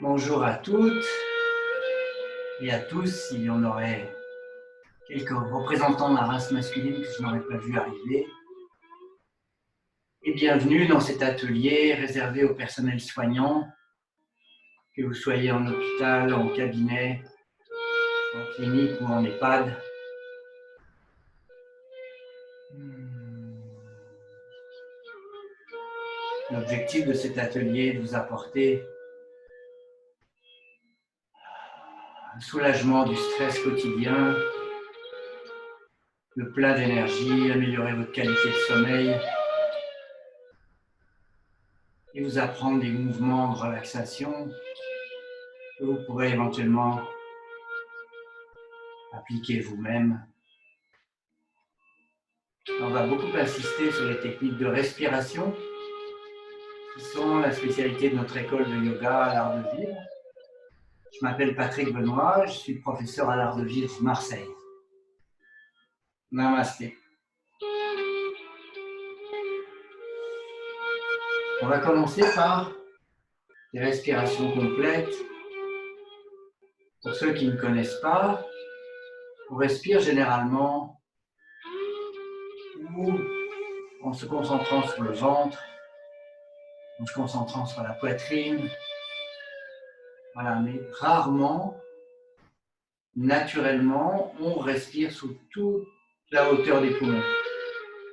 Bonjour à toutes et à tous, s'il y en aurait quelques représentants de la race masculine que je n'aurais pas vu arriver. Et bienvenue dans cet atelier réservé au personnel soignant, que vous soyez en hôpital, en cabinet, en clinique ou en EHPAD. L'objectif de cet atelier est de vous apporter un soulagement du stress quotidien, le plein d'énergie, améliorer votre qualité de sommeil et vous apprendre des mouvements de relaxation que vous pourrez éventuellement appliquer vous-même. On va beaucoup insister sur les techniques de respiration qui sont la spécialité de notre école de yoga à l'Art de Vivre. Je m'appelle Patrick Benoît, je suis professeur à l'Art de Vivre Marseille. Namasté. On va commencer par des respirations complètes. Pour ceux qui ne connaissent pas, on respire généralement ou en se concentrant sur le ventre, en se concentrant sur la poitrine. Voilà, mais rarement, naturellement, on respire sous toute la hauteur des poumons.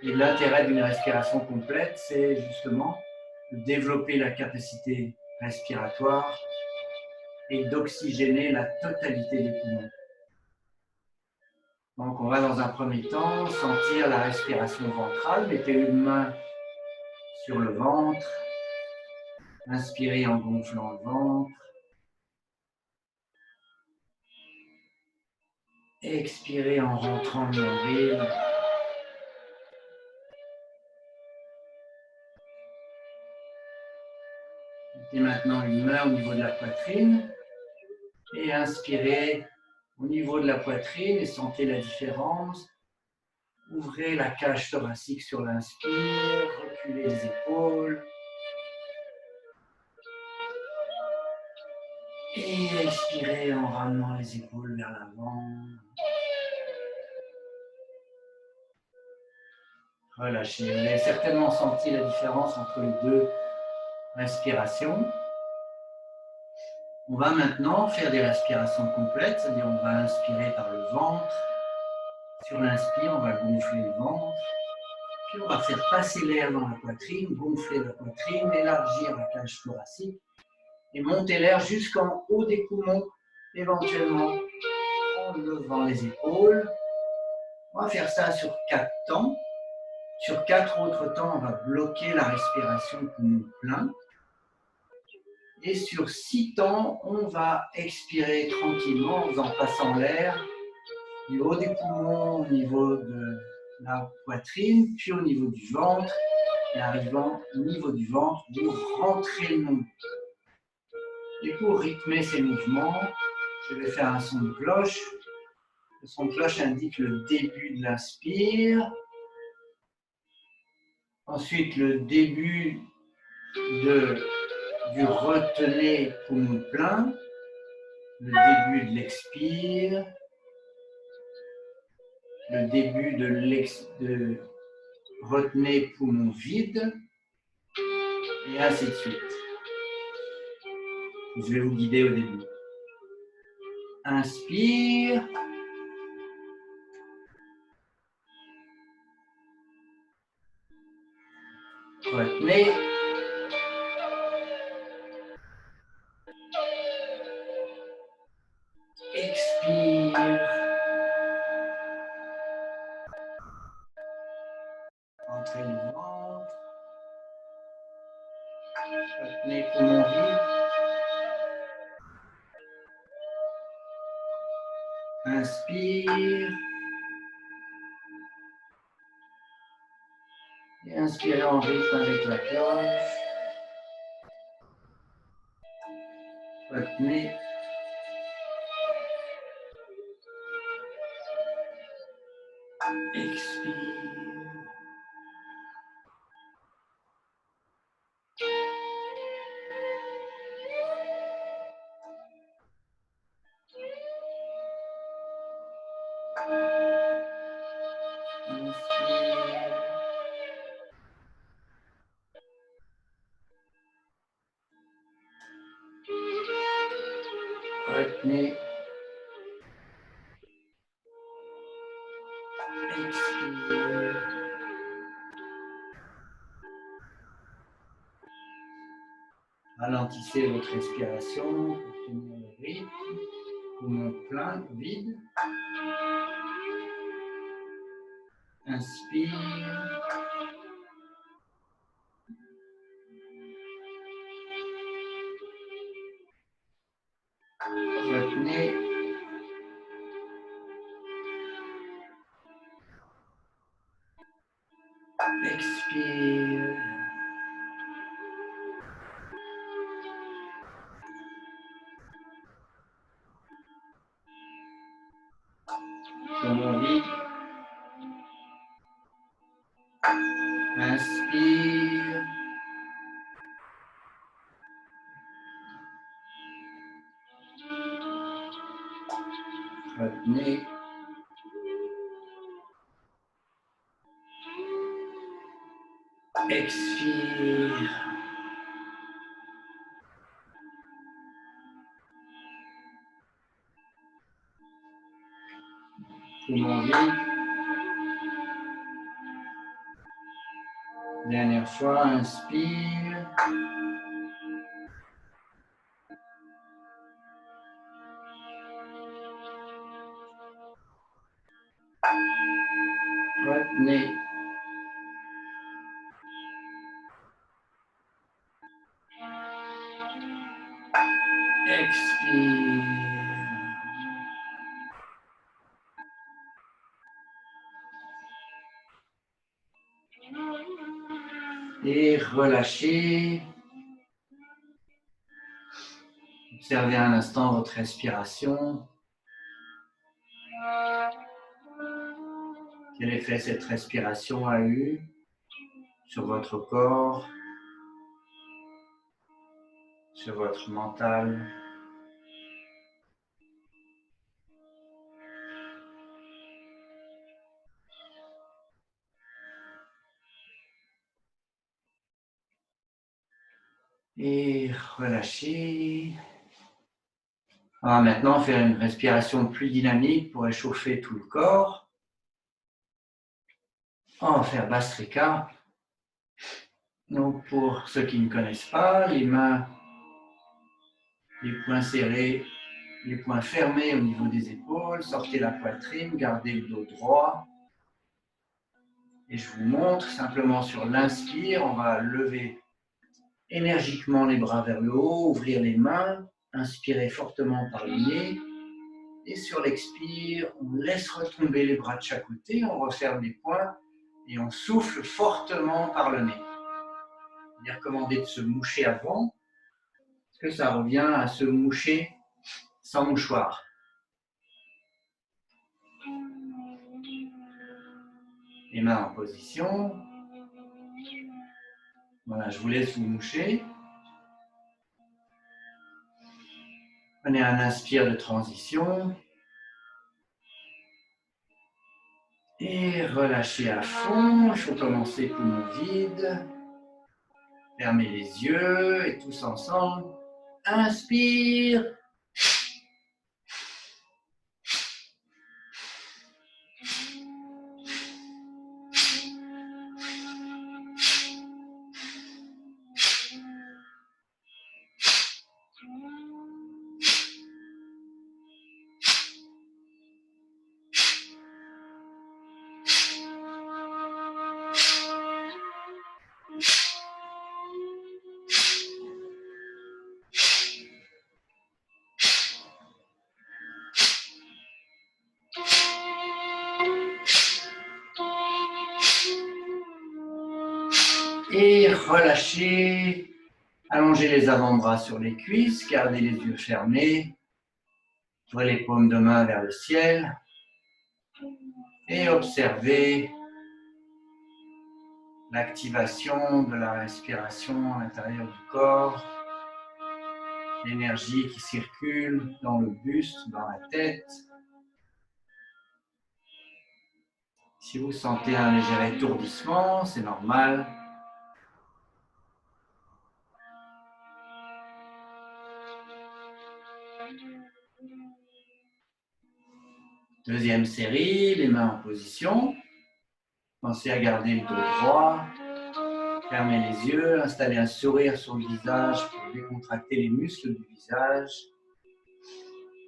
Et l'intérêt d'une respiration complète, c'est justement de développer la capacité respiratoire et d'oxygéner la totalité des poumons. Donc, on va dans un premier temps sentir la respiration ventrale. Mettez une main sur le ventre. Inspirez en gonflant le ventre. Expirez en rentrant le nombril. Mettez maintenant une main au niveau de la poitrine. Et inspirez au niveau de la poitrine et sentez la différence. Ouvrez la cage thoracique sur l'inspire, reculez les épaules. Et expirez en ramenant les épaules vers l'avant. Relâchez. Vous avez certainement senti la différence entre les deux respirations. On va maintenant faire des respirations complètes, c'est-à-dire on va inspirer par le ventre. Sur l'inspire, on va gonfler le ventre. Puis on va faire passer l'air dans la poitrine, gonfler la poitrine, élargir la cage thoracique et monter l'air jusqu'en haut des poumons, éventuellement en levant les épaules. On va faire ça sur 4 temps. Sur 4 autres temps, on va bloquer la respiration poumon plein. Et sur 6 temps, on va expirer tranquillement en passant l'air du haut des poumons au niveau de la poitrine, puis au niveau du ventre. Et arrivant au niveau du ventre, vous rentrez le nombril. Et pour rythmer ces mouvements, je vais faire un son de cloche. Le son de cloche indique le début de l'inspire. Ensuite, le début du retenez poumon plein. Le début de l'expire. Le début de retenez poumon vide. Et ainsi de suite. Je vais vous guider au début. Inspire. Retenez. Expire. Entrez le ventre. Retenez poumon vide. Inspire. Et inspirez en rythme avec la cloche. Retenez. Retenez. Expire. Ralentissez votre respiration pour tenir le rythme. Poumon plein, vide. Inspire. Retenez. Expire. Poumon vide. Inspire. Retenez. Expire. Poumon vide. Dernière fois, inspire. Retenez. Expire. Et relâchez. Observez un instant votre respiration. Quel effet cette respiration a eu sur votre corps, sur votre mental? Et relâchez. On va maintenant faire une respiration plus dynamique pour échauffer tout le corps. On va faire Bhastrika. Donc pour ceux qui ne connaissent pas, les mains, les poings serrés, les poings fermés au niveau des épaules, sortez la poitrine, gardez le dos droit. Et je vous montre simplement sur l'inspire, on va lever énergiquement les bras vers le haut, ouvrir les mains, inspirez fortement par le nez. Et sur l'expire, on laisse retomber les bras de chaque côté, on referme les poings et on souffle fortement par le nez. Il est recommandé de se moucher avant, parce que ça revient à se moucher sans mouchoir. Les mains en position. Voilà, je vous laisse vous moucher. Prenez un inspire de transition. Et relâchez à fond. Il faut commencer poumon vide. Fermez les yeux et tous ensemble. Inspire. Et relâchez. Allongez les avant-bras sur les cuisses, gardez les yeux fermés. Ouvrez les paumes de main vers le ciel. Et observez l'activation de la respiration à l'intérieur du corps. L'énergie qui circule dans le buste, dans la tête. Si vous sentez un léger étourdissement, c'est normal. Deuxième série, les mains en position. Pensez à garder le dos droit. Fermez les yeux, installez un sourire sur le visage pour décontracter les muscles du visage.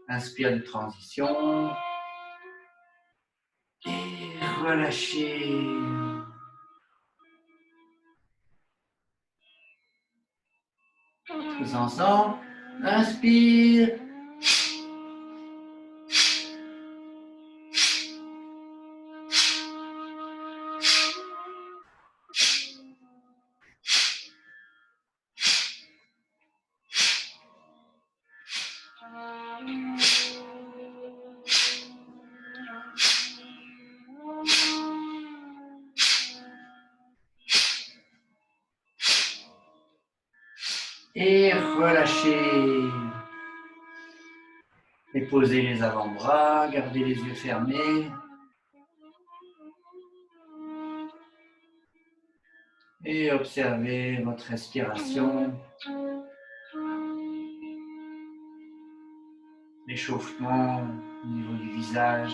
Inspire de transition. Et relâchez. Tous ensemble. Inspire. Et relâchez. Et posez les avant-bras, gardez les yeux fermés. Et observez votre respiration. L'échauffement au niveau du visage.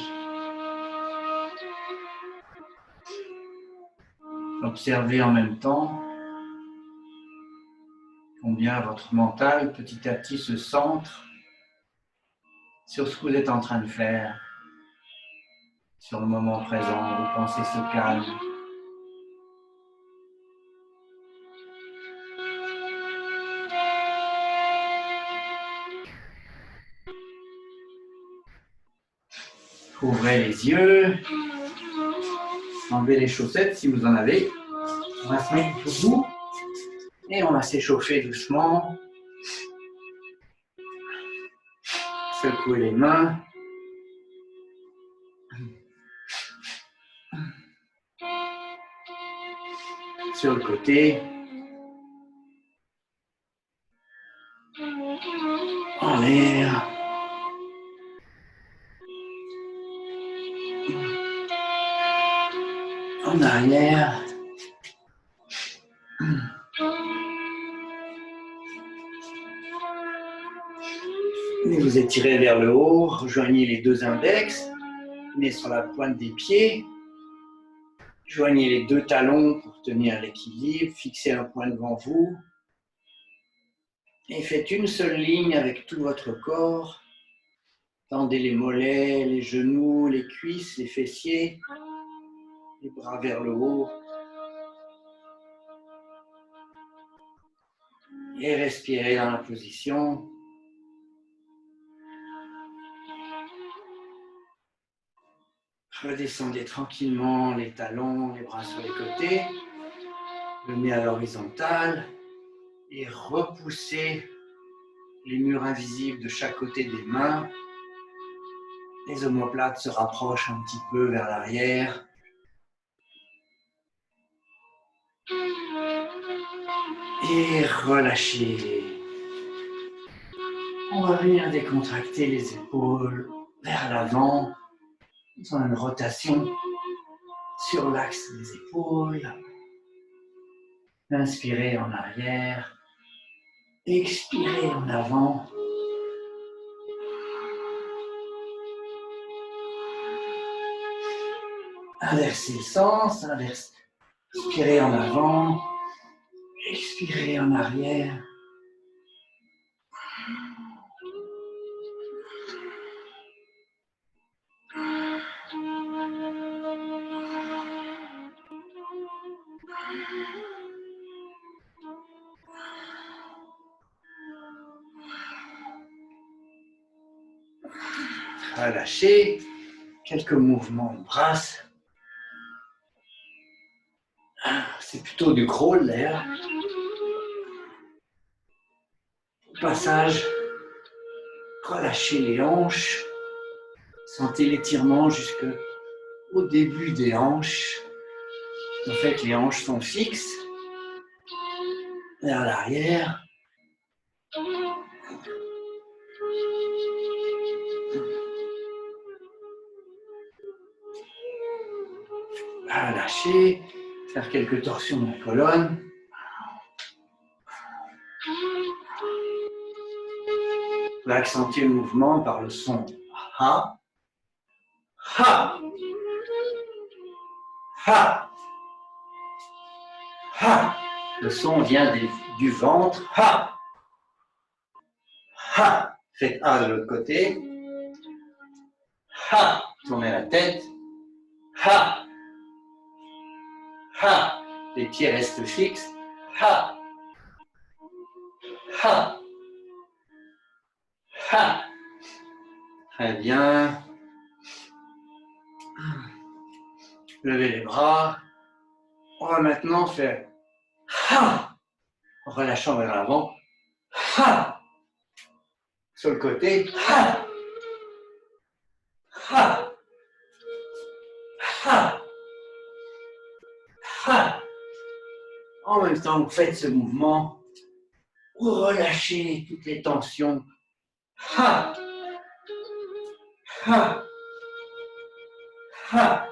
Observez en même temps combien votre mental petit à petit se centre sur ce que vous êtes en train de faire, sur le moment présent, vos pensées se calment. Ouvrez les yeux, enlevez les chaussettes si vous en avez. On va se mettre debout et on va s'échauffer doucement. Secouez les mains. Sur le côté. En l'air. En arrière. Et vous étirez vers le haut, rejoignez les deux index, venez sur la pointe des pieds, joignez les deux talons pour tenir l'équilibre, fixez un point devant vous et faites une seule ligne avec tout votre corps. Tendez les mollets, les genoux, les cuisses, les fessiers, les bras vers le haut. Et respirez dans la position. Redescendez tranquillement les talons, les bras sur les côtés, le nez à l'horizontale et repoussez les murs invisibles de chaque côté des mains. Les omoplates se rapprochent un petit peu vers l'arrière. Et relâchez. On va venir décontracter les épaules vers l'avant. Dans une rotation sur l'axe des épaules. Inspirez en arrière. Expirez en avant. Inversez le sens. Inspirez en avant. Expirez en arrière. Relâchez. Quelques mouvements de bras. C'est plutôt du crawl d'ailleurs. Au passage, relâchez les hanches. Sentez l'étirement jusqu'au début des hanches. En fait, les hanches sont fixes vers l'arrière. Relâchez, faire quelques torsions de la colonne. On va accentuer le mouvement par le son ha, ha, ha, ha. Le son vient du ventre, ha, ha. Faites A de l'autre côté, ha. Tournez la tête, ha, ha. Les pieds restent fixes, ha, ha, ha. Très bien. Levez les bras. On va maintenant faire ha, en relâchant vers l'avant, ha. Sur le côté, ha, ha, ha, ha. En même temps, vous faites ce mouvement, vous relâchez toutes les tensions. Ha, ha, ha,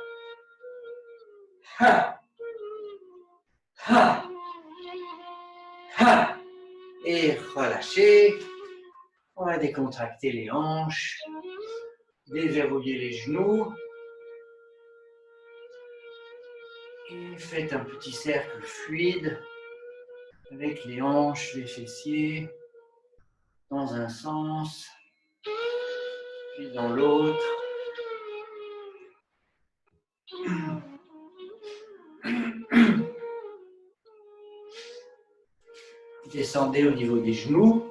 ha, ha, ha. Et relâchez. On va décontracter les hanches, déverrouiller les genoux. Et faites un petit cercle fluide avec les hanches, les fessiers, dans un sens, puis dans l'autre. Descendez au niveau des genoux,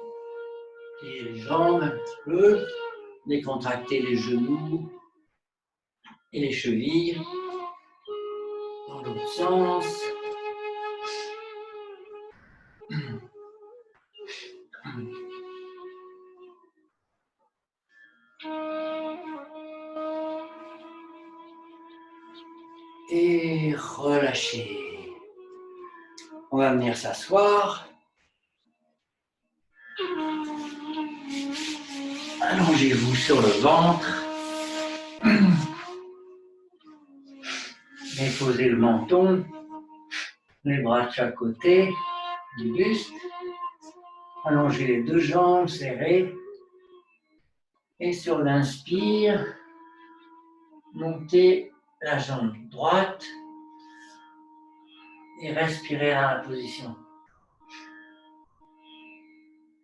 pliez les jambes un petit peu, décontractez les genoux et les chevilles. Dans l'autre sens. Et relâchez. On va venir s'asseoir. Allongez-vous sur le ventre. Déposez le menton. Les bras de chaque côté du buste. Allongez les deux jambes serrées. Et sur l'inspire, montez la jambe droite et respirez dans la position.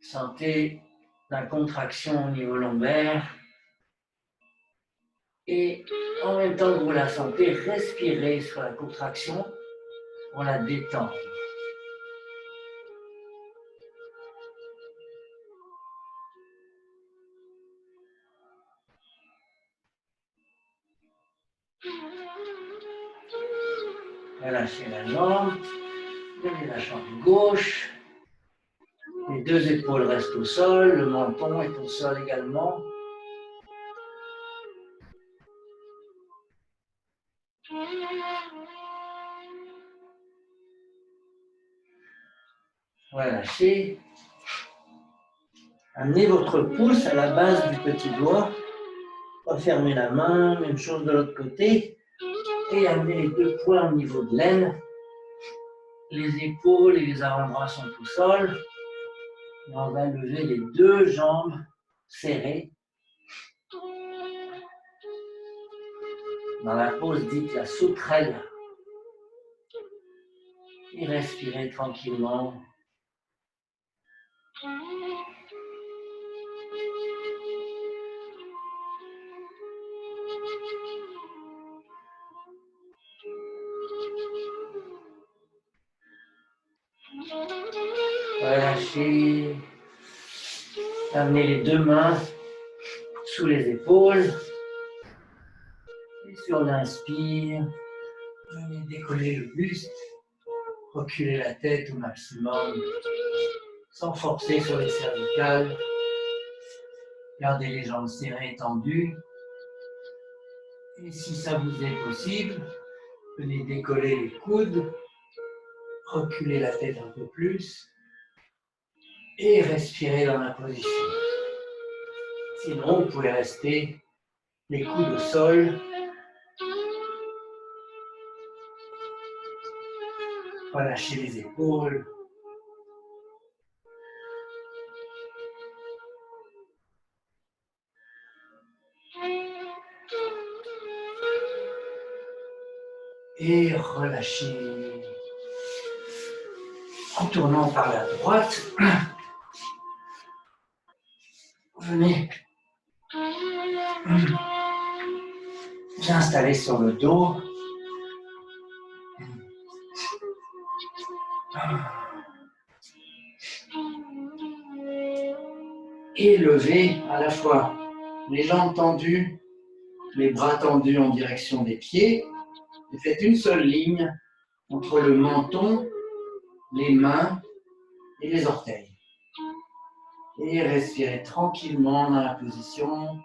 Sentez la contraction au niveau lombaire et en même temps que vous la sentez, respirez sur la contraction pour la détendre. Relâchez la jambe, levez la jambe gauche, les deux épaules restent au sol, le menton est au sol également. Relâchez. Amenez votre pouce à la base du petit doigt. Refermez la main, même chose de l'autre côté. Et amenez les deux poings au niveau de l'aine. Les épaules et les avant-bras sont au sol. Et on va lever les deux jambes serrées. Dans la pose dite la sauterelle. Et respirez tranquillement. Relâchez. Amenez les deux mains sous les épaules. Et sur l'inspire, venez décoller le buste. Reculez la tête au maximum, sans forcer sur les cervicales. Gardez les jambes serrées et tendues. Et si ça vous est possible, venez décoller les coudes. Reculez la tête un peu plus. Et respirez dans la position. Sinon, vous pouvez rester les coudes au sol. Relâchez les épaules. Et relâchez. En tournant par la droite, venez vous installer sur le dos. Et levez à la fois les jambes tendues, les bras tendus en direction des pieds. Et faites une seule ligne entre le menton, les mains et les orteils. Et respirez tranquillement dans la position.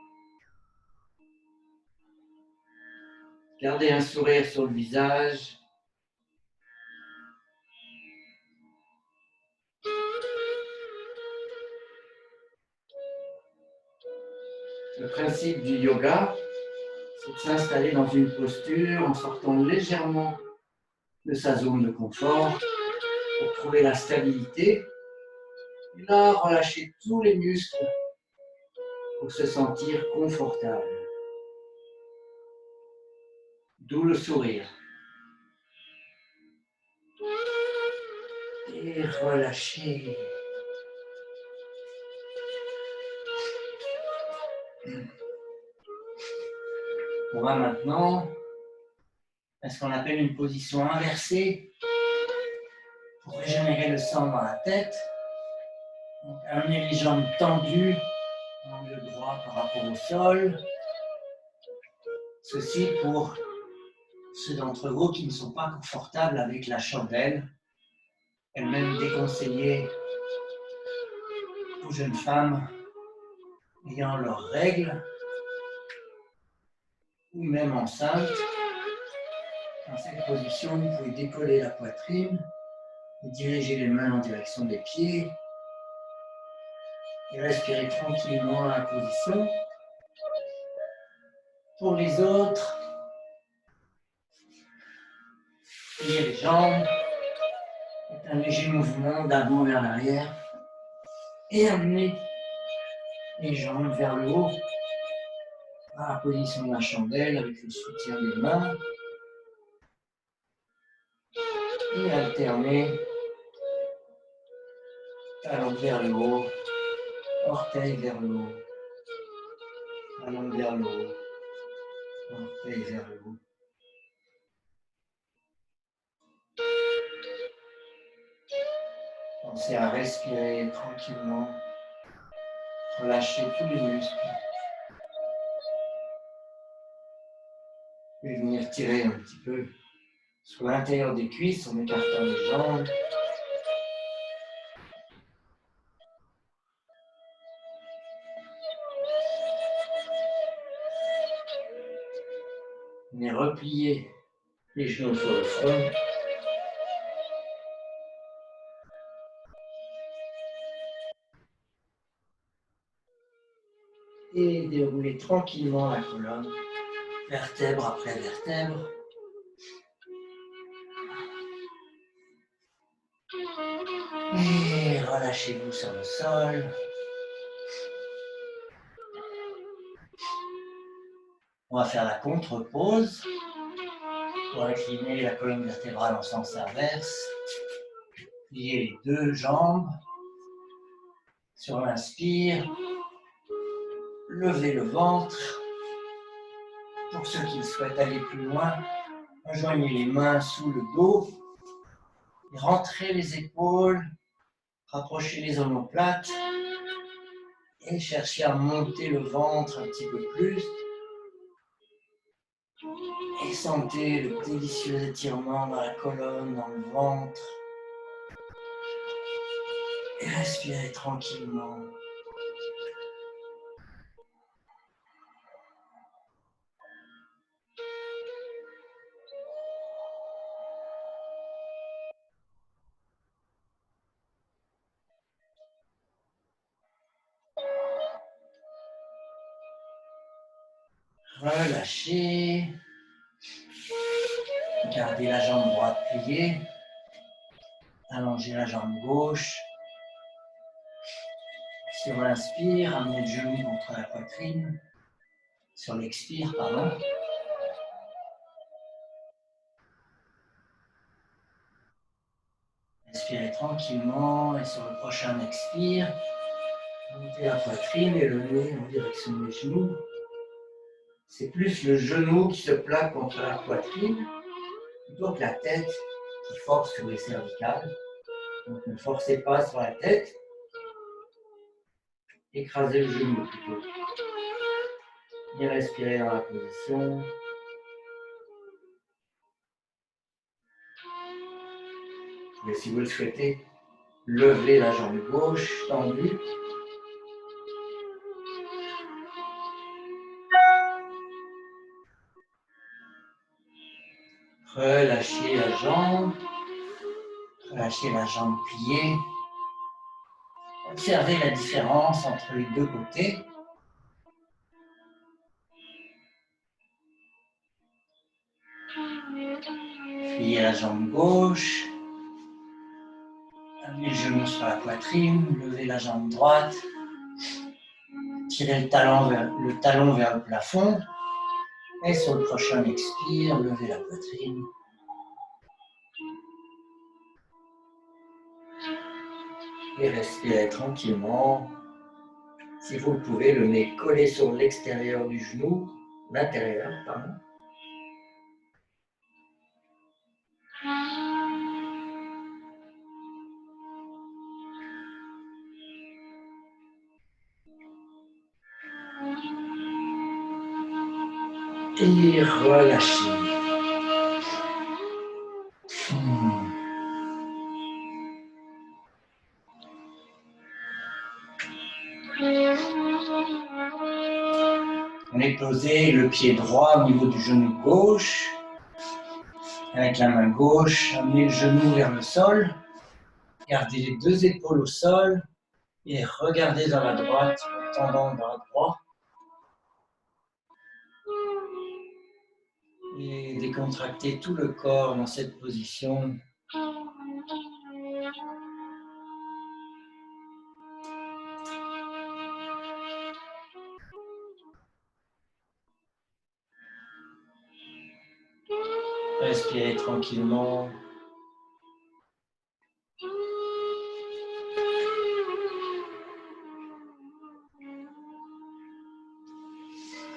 Gardez un sourire sur le visage. Le principe du yoga, c'est de s'installer dans une posture en sortant légèrement de sa zone de confort pour trouver la stabilité. Et là, relâchez tous les muscles pour se sentir confortable. D'où le sourire. Et relâchez. On va maintenant à ce qu'on appelle une position inversée pour régénérer le sang dans la tête. Donc, amenez les jambes tendues, angle droit par rapport au sol. Ceci pour ceux d'entre vous qui ne sont pas confortables avec la chandelle, elle-même déconseillée aux jeunes femmes ayant leurs règles ou même enceintes. Dans cette position, vous pouvez décoller la poitrine et diriger les mains en direction des pieds et respirer tranquillement dans la position. Pour les autres, pliez les jambes, faites un léger mouvement d'avant vers l'arrière et amenez les jambes vers le haut dans la position de la chandelle avec le soutien des mains et alternez talons vers le haut, orteils vers le haut, talons vers le haut, orteils vers le haut. Pensez à respirer tranquillement, relâchez tous les muscles. Puis venir tirer un petit peu sur l'intérieur des cuisses en écartant les jambes. Venez replier les genoux sur le front. Et déroulez tranquillement la colonne, vertèbre après vertèbre. Et relâchez-vous sur le sol. On va faire la contre-pause pour incliner la colonne vertébrale en sens inverse. Pliez les deux jambes. Sur l'inspire, levez le ventre. Pour ceux qui souhaitent aller plus loin, rejoignez les mains sous le dos. Et rentrez les épaules, rapprochez les omoplates et cherchez à monter le ventre un petit peu plus. Et sentez le délicieux étirement dans la colonne, dans le ventre. Et respirez tranquillement. Relâchez. Gardez la jambe droite pliée. Allongez la jambe gauche. Sur l'inspire, amenez le genou contre la poitrine. Sur l'expire, pardon. respirez tranquillement et sur le prochain expire, montez la poitrine et le nez en direction des genoux. C'est plus le genou qui se plaque contre la poitrine plutôt que la tête qui force sur les cervicales. Donc ne forcez pas sur la tête, écrasez le genou plutôt. Et respirez dans la position. Vous pouvez, si vous le souhaitez, lever la jambe gauche tendue. Relâchez la jambe pliée. Observez la différence entre les deux côtés. Pliez la jambe gauche. Amenez le genou sur la poitrine. Levez la jambe droite. Tirez le talon vers le plafond. Et sur le prochain expire, levez la poitrine. Et respirez tranquillement. Si vous le pouvez, le nez collé sur l'extérieur du genou, l'intérieur, pardon. Et relâchez. On est posé le pied droit au niveau du genou gauche. Avec la main gauche, amenez le genou vers le sol. Gardez les deux épaules au sol. Et regardez dans la droite, en tendant le bras droit. Et décontractez tout le corps dans cette position. Respirez tranquillement.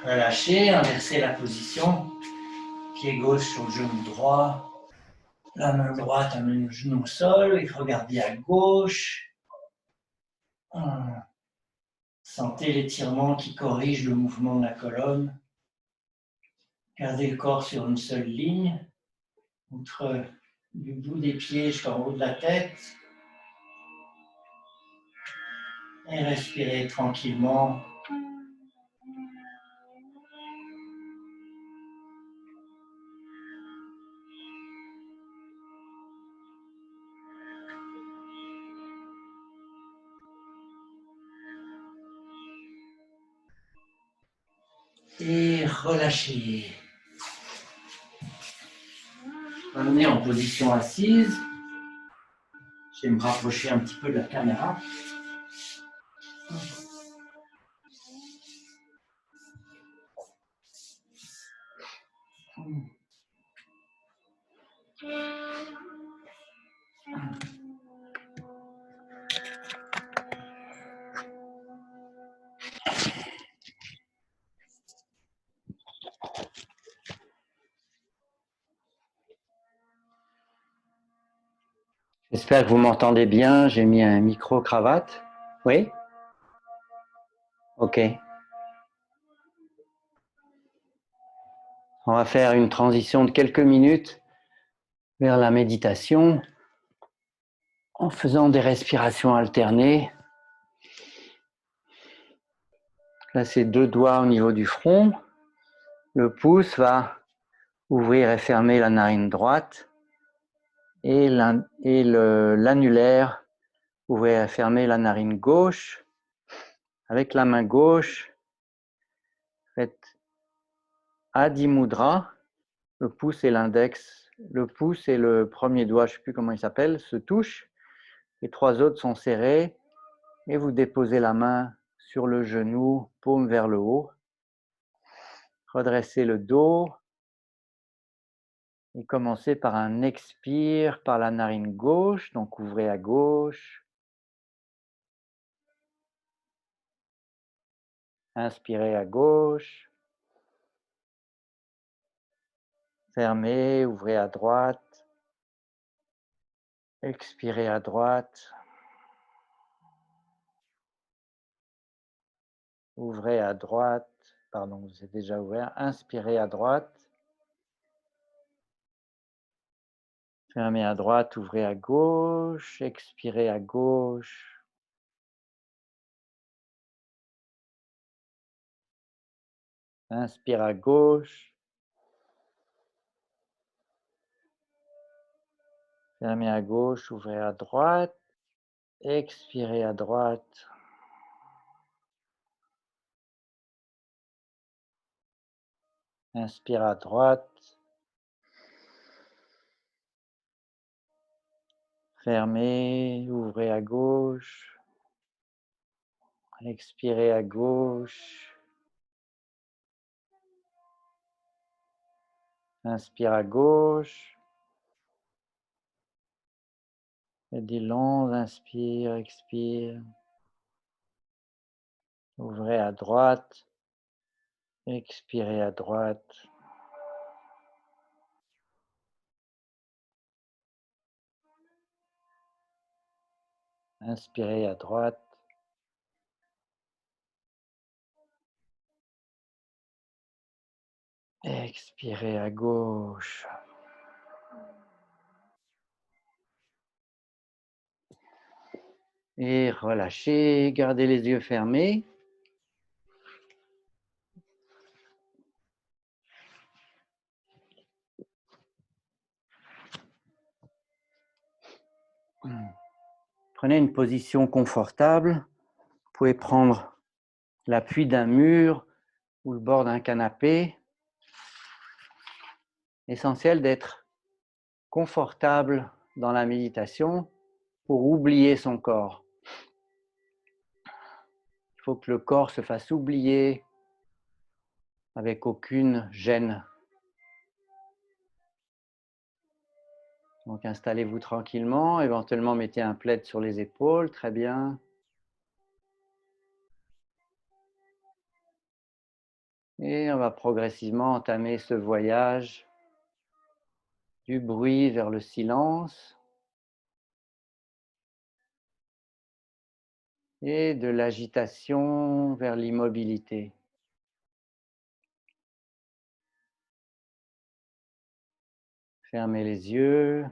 Relâchez, inversez la position. Pied gauche sur le genou droit. La main droite amène le genou au sol et regardez à gauche. Sentez l'étirement qui corrige le mouvement de la colonne. Gardez le corps sur une seule ligne, du bout des pieds jusqu'en haut de la tête. Et respirez tranquillement. Et relâchez. Amenez en position assise. Je vais me rapprocher un petit peu de la caméra. J'espère que vous m'entendez bien. J'ai mis un micro-cravate. Oui? Ok. On va faire une transition de quelques minutes vers la méditation en faisant des respirations alternées. Placez deux doigts au niveau du front. Le pouce va ouvrir et fermer la narine droite et l'annulaire ouvrir et fermer la narine gauche. Avec la main gauche, faites Adi Mudra. Le pouce et l'index, le pouce et le premier doigt, je ne sais plus comment il s'appelle, se touchent. Les trois autres sont serrés et vous déposez la main sur le genou, paume vers le haut. Redressez le dos Et commencez par un expire par la narine gauche, donc ouvrez à gauche. Inspirez à gauche. Fermez, ouvrez à droite. Expirez à droite. Ouvrez à droite. Pardon, vous êtes déjà ouvert. Inspirez à droite. Fermez à droite, ouvrez à gauche. Expirez à gauche. Inspire à gauche. Fermez à gauche, ouvrez à droite. Expirez à droite. Inspire à droite. Fermez, ouvrez à gauche. Expirez à gauche. Inspire à gauche. Et des longs inspire, expire. Ouvrez à droite. Expirez à droite. Inspirez à droite. Expirez à gauche. Et relâchez, gardez les yeux fermés. Prenez une position confortable. Vous pouvez prendre l'appui d'un mur ou le bord d'un canapé. L'essentiel d'être confortable dans la méditation pour oublier son corps. Il faut que le corps se fasse oublier avec aucune gêne. Donc installez-vous tranquillement, éventuellement mettez un plaid sur les épaules, très bien. Et on va progressivement entamer ce voyage du bruit vers le silence et de l'agitation vers l'immobilité. Fermez les yeux.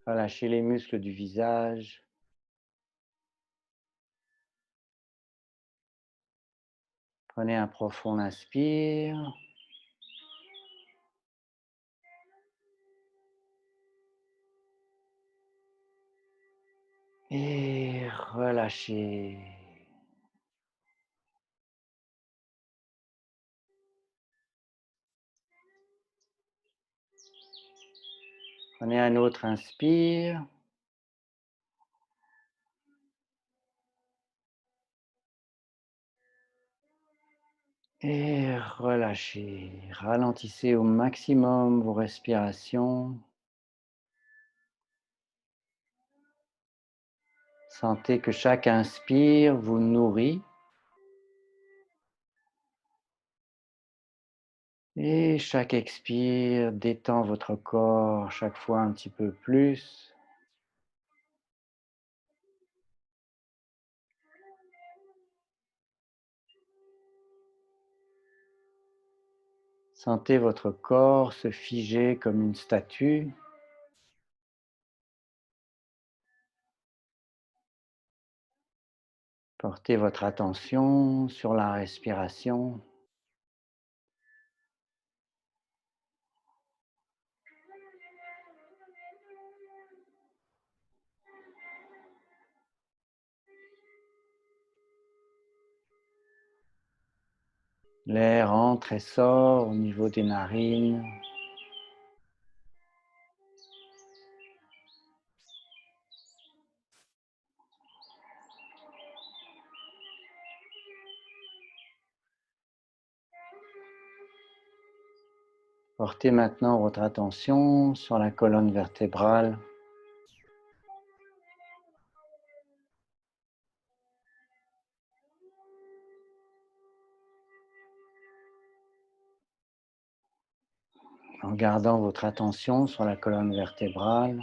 Relâchez les muscles du visage. Prenez un profond inspire. Et relâchez. Prenez un autre inspire. Et relâchez. Ralentissez au maximum vos respirations. Sentez que chaque inspire vous nourrit. Et chaque expire détend votre corps chaque fois un petit peu plus. Sentez votre corps se figer comme une statue. Portez votre attention sur la respiration. L'air entre et sort au niveau des narines. Portez maintenant votre attention sur la colonne vertébrale. En gardant votre attention sur la colonne vertébrale,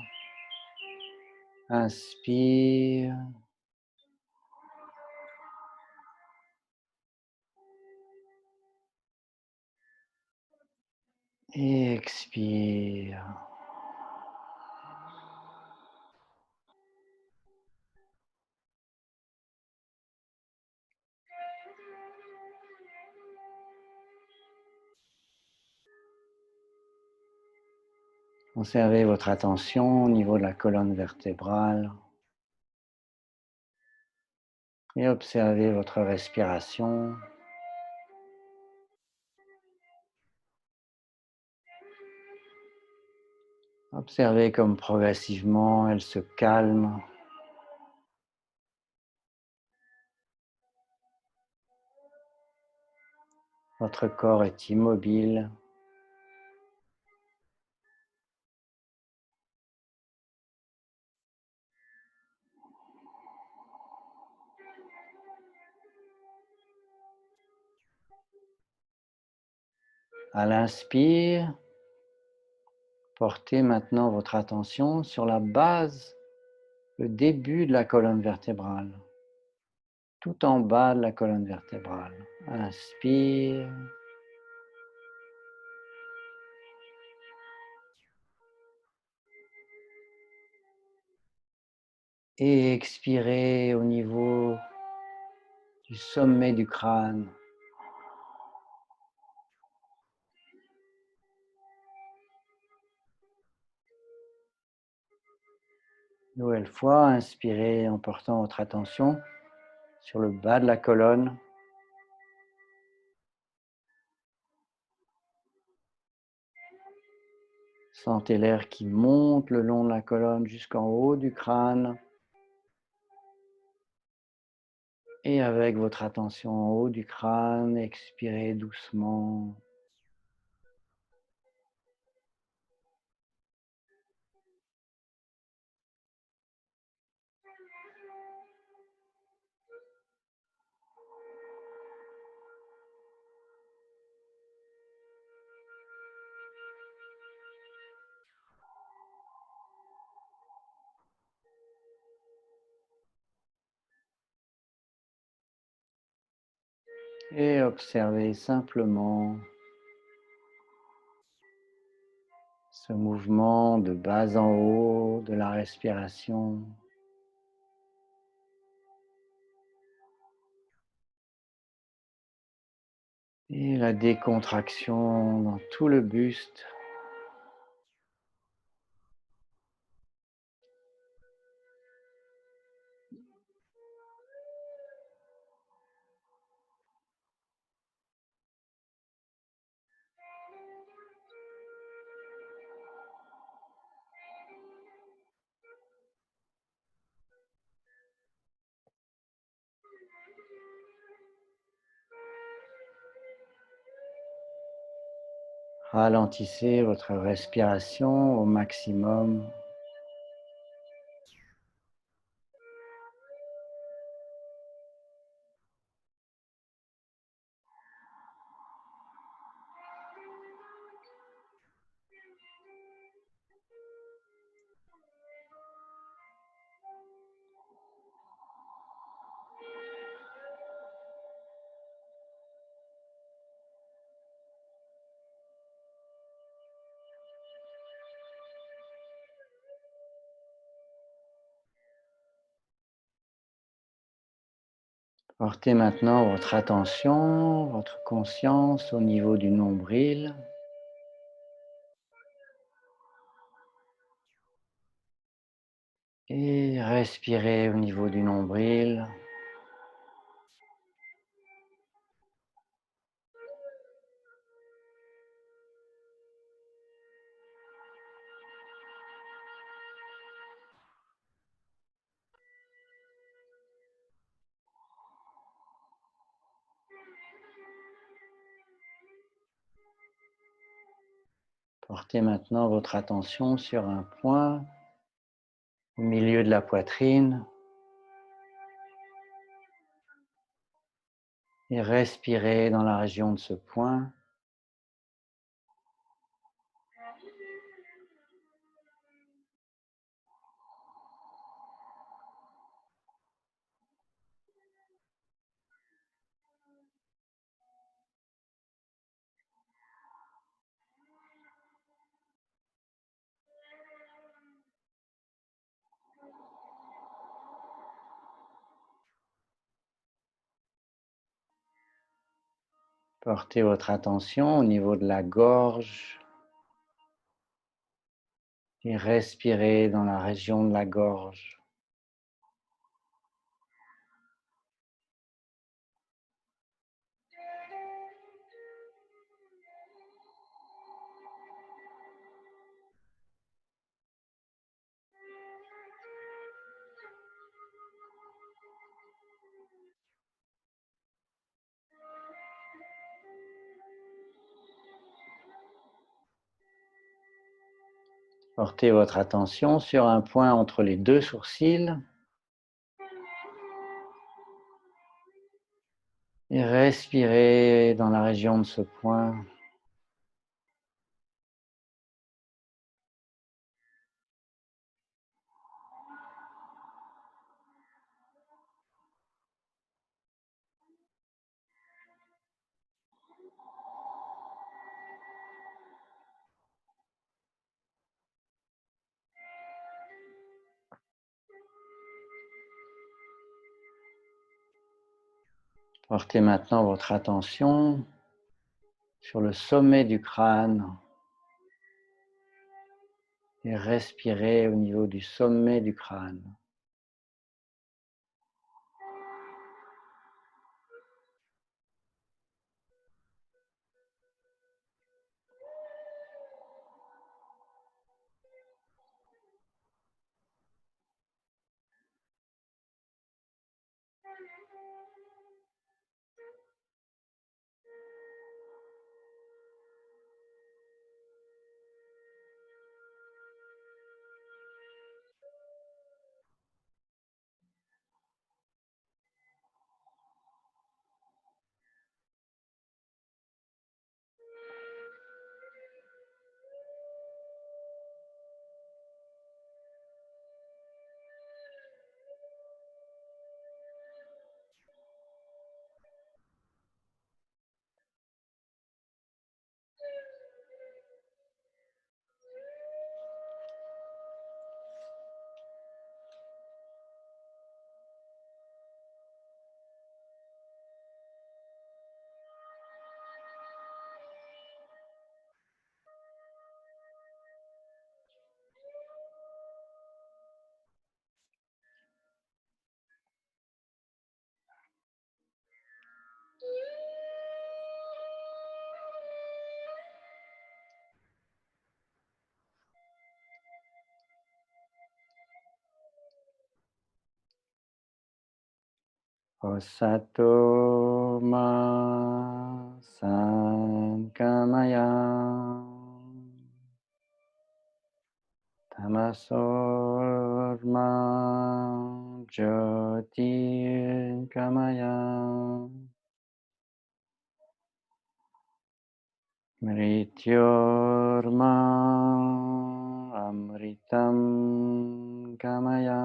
inspire et expire. Conservez votre attention au niveau de la colonne vertébrale et observez votre respiration. Observez comme progressivement elle se calme. Votre corps est immobile. À l'inspire, portez maintenant votre attention sur la base, le début de la colonne vertébrale, tout en bas de la colonne vertébrale. Inspire. Et expirez au niveau du sommet du crâne. Nouvelle fois, inspirez en portant votre attention sur le bas de la colonne. Sentez l'air qui monte le long de la colonne jusqu'en haut du crâne. Et avec votre attention en haut du crâne, expirez doucement. Et observez simplement ce mouvement de bas en haut de la respiration. Et la décontraction dans tout le buste. Ralentissez votre respiration au maximum. Portez maintenant votre attention, votre conscience au niveau du nombril. Et respirez au niveau du nombril. Portez maintenant votre attention sur un point au milieu de la poitrine et respirez dans la région de ce point. Portez votre attention au niveau de la gorge et respirez dans la région de la gorge. Portez votre attention sur un point entre les deux sourcils et respirez dans la région de ce point. Portez maintenant votre attention sur le sommet du crâne et respirez au niveau du sommet du crâne. Osato ma sankamaya tamasorma jyotirgamaya mrityorma amritam gamaya.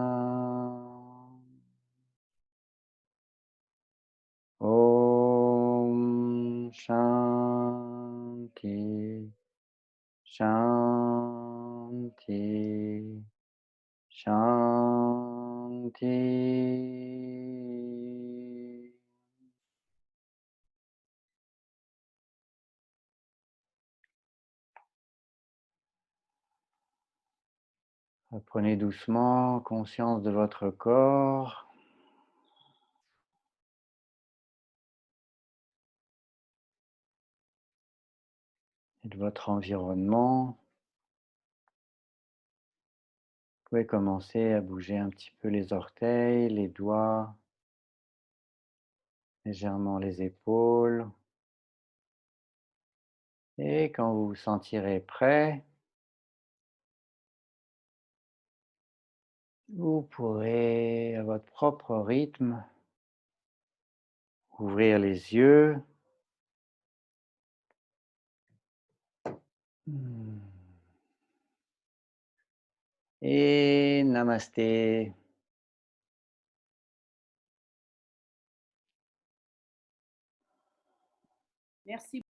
Om Shanti Shanti Shanti. Prenez doucement conscience de votre corps et de votre environnement. Vous pouvez commencer à bouger un petit peu les orteils, les doigts, légèrement les épaules. Et quand vous vous sentirez prêt, vous pourrez, à votre propre rythme, ouvrir les yeux. Et namasté. Merci.